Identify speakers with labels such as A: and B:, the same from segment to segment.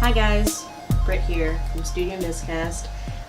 A: Hi guys, Britt here from Studio Miscast,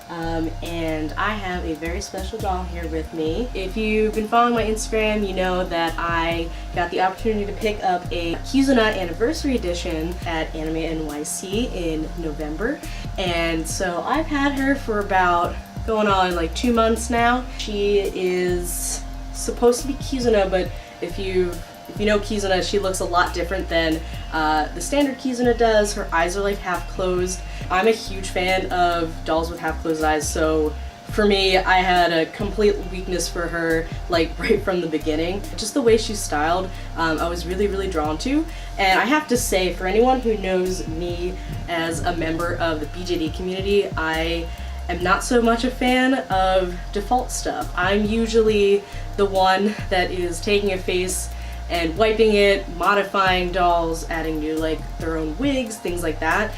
A: and I have a very special doll here with me. If you've been following my Instagram, you know that I got the opportunity to pick up a Kizuna Anniversary Edition at Anime NYC in November, and so I've had her for about going on like 2 months now. She is supposed to be Kizuna, but if you know Kizuna, she looks a lot different than the standard Kizuna does. Her eyes are like half closed. I'm a huge fan of dolls with half closed eyes, so for me, I had a complete weakness for her like right from the beginning. Just the way she's styled, I was really drawn to. And I have to say, for anyone who knows me as a member of the BJD community, I am not so much a fan of default stuff. I'm usually the one that is taking a face and wiping it, modifying dolls, adding new like their own wigs, things like that.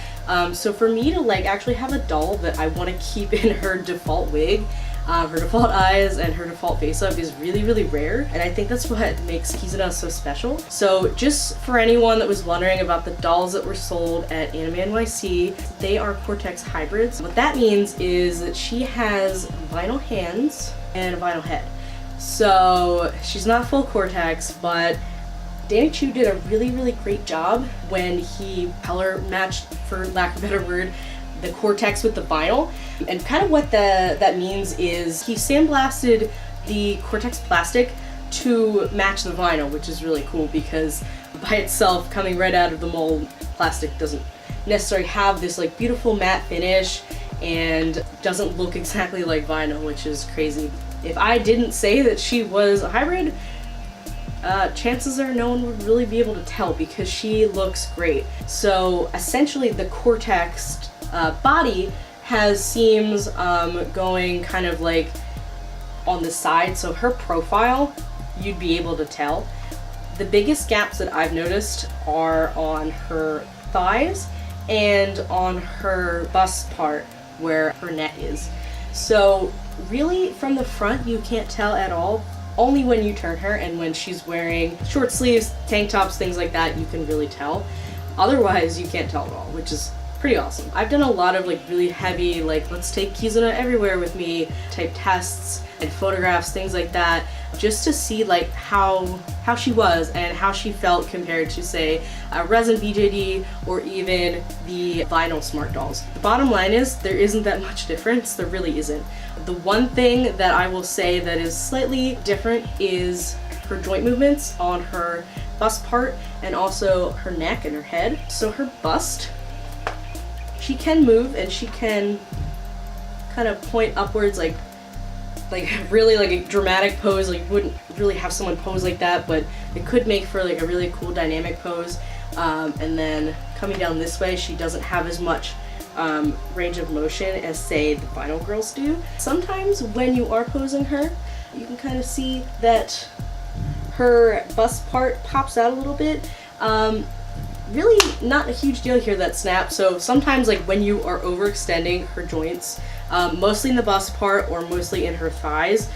A: So for me to like actually have a doll that I want to keep in her default wig, her default eyes, and her default face up is really rare, and I think that's what makes Kizuna so special. So just for anyone that was wondering about the dolls that were sold at Anime NYC, they are Cortex hybrids. What that means is that she has vinyl hands and a vinyl head. So she's not full Cortex, but Danny Choo did a really great job when he color matched, for lack of a better word, the Cortex with the vinyl. And kind of what that means is he sandblasted the Cortex plastic to match the vinyl, which is really cool because by itself, coming right out of the mold, plastic doesn't necessarily have this like beautiful matte finish and doesn't look exactly like vinyl, which is crazy. If I didn't say that she was a hybrid, chances are no one would really be able to tell because she looks great. So essentially the Cortex body has seams going kind of like on the side, so her profile, you'd be able to tell. The biggest gaps that I've noticed are on her thighs and on her bust part where her neck is. So really from the front you can't tell at all. Only when you turn her and when she's wearing short sleeves, tank tops, things like that, you can really tell. Otherwise you can't tell at all, which is pretty awesome. I've done a lot of like really heavy, like let's take Kizuna everywhere with me type tests and photographs, things like that, just to see like how she was and how she felt compared to say a resin BJD or even the vinyl Smart Dolls. The bottom line is there isn't that much difference. There really isn't. The one thing that I will say that is slightly different is her joint movements on her bust part and also her neck and her head. So her bust, she can move and she can kind of point upwards like really like a dramatic pose. Like you wouldn't really have someone pose like that, but it could make for like a really cool dynamic pose. And then coming down this way, she doesn't have as much range of motion as say the vinyl girls do. Sometimes when you are posing her, you can kind of see that her bust part pops out a little bit. Really not a huge deal here that snap. So sometimes like when you are overextending her joints, mostly in the bust part or mostly in her thighs,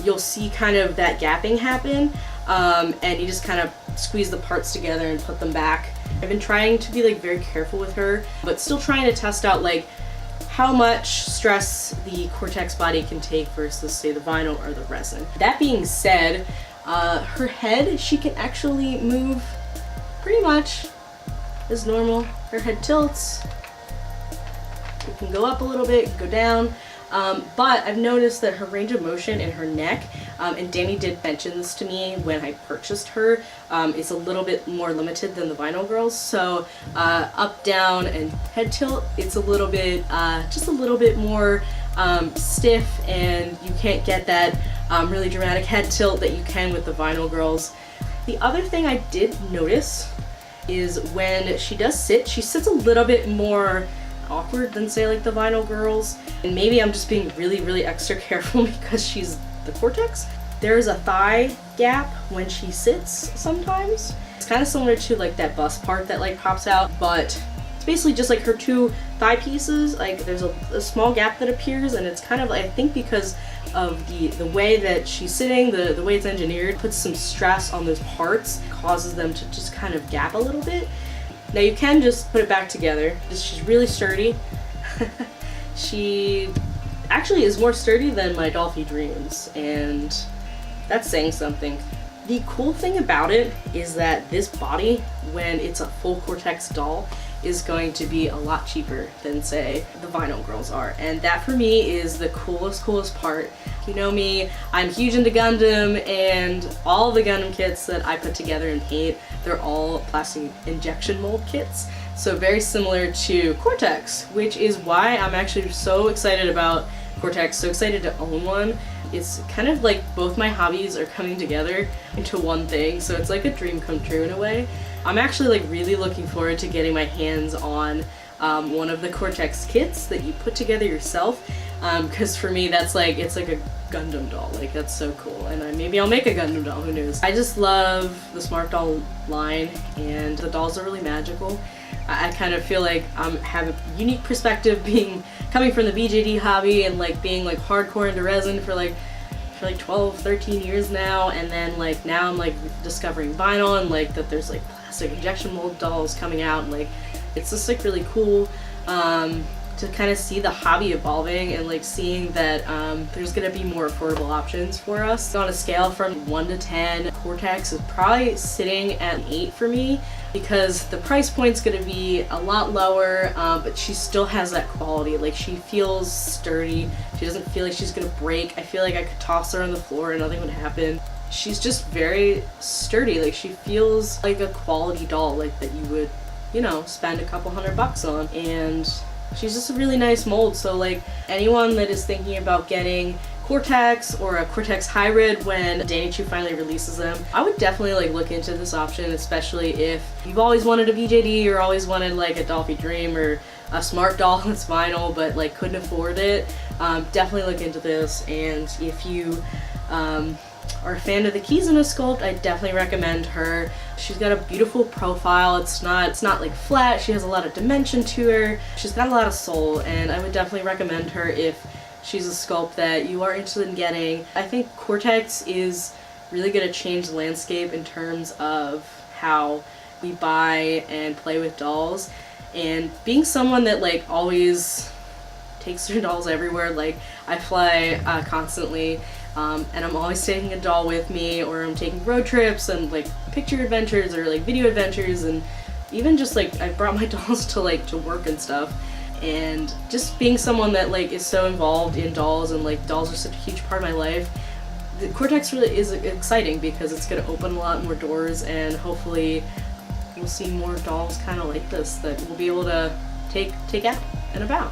A: you'll see kind of that gapping happen, and you just kind of squeeze the parts together and put them back. I've been trying to be like very careful with her, but still trying to test out like how much stress the Cortex body can take versus say the vinyl or the resin. That being said, her head, she can actually move pretty much as normal. Her head tilts. It can go up a little bit, go down, but I've noticed that her range of motion in her neck, and Danny did mention this to me when I purchased her, is a little bit more limited than the vinyl girls. So up, down, and head tilt, it's a little bit, just a little bit more stiff, and you can't get that really dramatic head tilt that you can with the vinyl girls. The other thing I did notice is when she does sit, she sits a little bit more awkward than say like the vinyl girls, and maybe I'm just being really extra careful because she's the Cortex. There's a thigh gap when she sits sometimes. It's kind of similar to like that bust part that like pops out, but it's basically just like her two thigh pieces. Like there's a small gap that appears, and it's kind of I think because of the way that she's sitting, the way it's engineered, puts some stress on those parts, causes them to just kind of gap a little bit. Now you can just put it back together. She's really sturdy. She actually is more sturdy than my Dolphy Dreams, and that's saying something. The cool thing about it is that this body, when it's a full Cortex doll, is going to be a lot cheaper than, say, the vinyl girls are. And that for me is the coolest part. You know me, I'm huge into Gundam, and all the Gundam kits that I put together and paint, they're all plastic injection mold kits. So very similar to Cortex, which is why I'm actually so excited about Cortex, so excited to own one. It's kind of like both my hobbies are coming together into one thing, so it's like a dream come true in a way. I'm actually like really looking forward to getting my hands on one of the Cortex kits that you put together yourself, because for me that's like, it's like a Gundam doll, like that's so cool, and maybe I'll make a Gundam doll, who knows. I just love the Smart Doll line, and the dolls are really magical. I kind of feel like I have a unique perspective coming from the BJD hobby and like being like hardcore into resin for like 12, 13 years now, and then like now I'm like discovering vinyl and like that there's like plastic injection mold dolls coming out, and like it's just like really cool to kind of see the hobby evolving and like seeing that there's gonna be more affordable options for us. So on a scale from 1 to 10, Cortex is probably sitting at 8 for me, because the price point's gonna be a lot lower, but she still has that quality. Like, she feels sturdy. She doesn't feel like she's gonna break. I feel like I could toss her on the floor and nothing would happen. She's just very sturdy. Like, she feels like a quality doll, like that you would, you know, spend a couple $100 on. And she's just a really nice mold. So like anyone that is thinking about getting Cortex or a Cortex hybrid when Danny Choo finally releases them, I would definitely like look into this option, especially if you've always wanted a BJD or always wanted like a Dolphy Dream or a Smart Doll that's vinyl but like couldn't afford it. Definitely look into this. And if you are a fan of the Kizuna sculpt, I definitely recommend her. She's got a beautiful profile. It's not like flat. She has a lot of dimension to her. She's got a lot of soul, and I would definitely recommend her if she's a sculpt that you are interested in getting. I think Cortex is really going to change the landscape in terms of how we buy and play with dolls. And being someone that like always takes their dolls everywhere, like I fly constantly, and I'm always taking a doll with me, or I'm taking road trips and like picture adventures or like video adventures, and even just like I brought my dolls to work and stuff. And just being someone that like is so involved in dolls, and like dolls are such a huge part of my life, the Cortex really is exciting because it's going to open a lot more doors, and hopefully we'll see more dolls kind of like this that we'll be able to take out and about.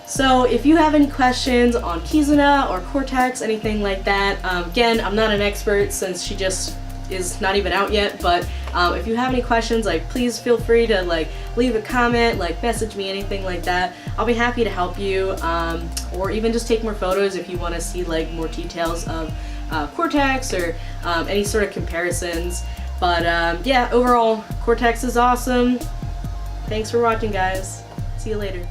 A: So if you have any questions on Kizuna or Cortex, anything like that, again, I'm not an expert since she just is not even out yet, but if you have any questions, like please feel free to like leave a comment, like message me, anything like that. I'll be happy to help you, or even just take more photos if you want to see like more details of Cortex or any sort of comparisons. But yeah, overall, Cortex is awesome. Thanks for watching, guys. See you later.